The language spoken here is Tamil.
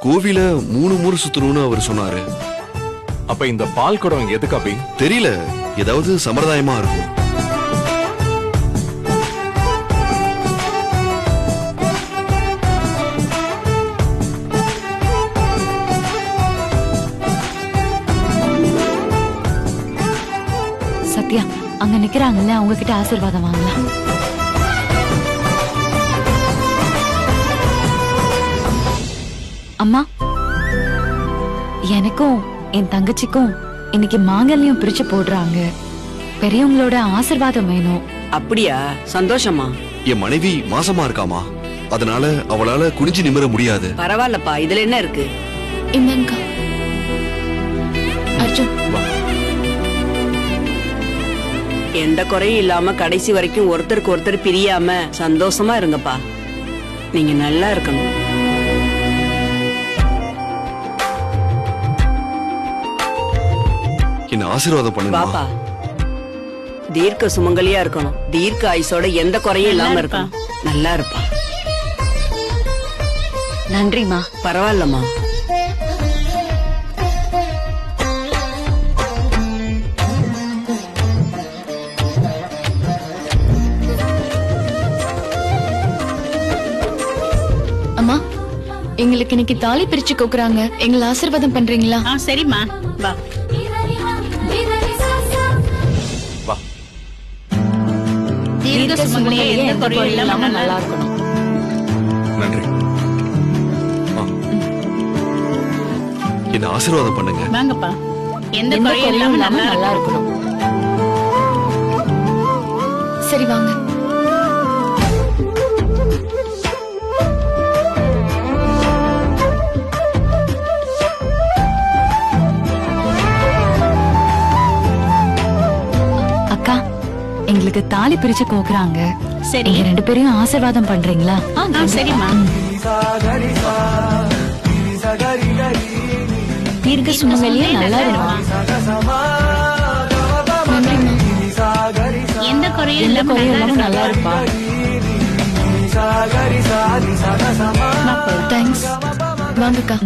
கோவில 3 முறை சுத்தணும்னு அவர் சொன்னாரு. அப்ப இந்த பால் குடம் எதுக்கு அபி? தெரியல, ஏதாவது சம்பிரதாயமா இருக்கும். சத்யா, அங்க நிக்கிறாங்கல்ல, அவங்க கிட்ட ஆசீர்வாதம் வாங்கலாம். அம்மா, எனக்கும் என் தங்கச்சிக்கும் இன்னைக்கு மாங்கல்யம் பிரிச்சு போடுறாங்க. பெரியவங்களோட ஆசீர்வாதம் வேணும். அப்படியா? சந்தோஷமா? என் மனைவி மாசமா இருக்காமா, அதனால அவளால குனிஞ்சு நிமிர முடியாது. பரவாயில்லப்பா, இதுல என்ன இருக்கு? இந்தங்கா அர்ஜுன், எந்த குறையும் இல்லாம கடைசி வரைக்கும் ஒருத்தருக்கு ஒருத்தர் பிரியாம சந்தோஷமா இருங்கப்பா. நீங்க நல்லா இருக்கணும். என்ன ஆசீர்வாதம் பண்ணுங்க. பாப்பா, தீர்க்க சுமங்கலியா இருக்கணும். தீர்க்க ஆயுசோட எந்த குறையும் இல்லாம இருக்கணும். நல்லா இருப்பா. நன்றிமா. பரவாயில்லம்மா. அம்மா, எங்களுக்கு இன்னைக்கு தாலி பிரிச்சு கோக்குறாங்க. எங்களை ஆசீர்வாதம் பண்றீங்களா? சரிம்மா, வா. வா. தீர்க்க சுமங்கலியா எந்த குறையும் இல்லாம நல்லா இருக்கணும். நன்றி. என்ன ஆசீர்வாதம் பண்ணுங்க. வாங்கப்பா. எந்த குறையும் இல்லாம நல்லா இருக்கணும். சரி வாங்க. அக்கா, எங்களுக்கு தாலி பிரிச்சு கோக்குறாங்க. சரி. நீங்க 2 பேரையும் ஆசீர்வாதம் பண்றீங்களா? சரிம்மா. தீர்க்க சுமங்கலியா நல்லா இருக்கணும். நன்றிம்மா. எந்த குறையும் இல்லாம நல்லா இருப்பா. தேங்க்ஸ். வாங்கக்கா.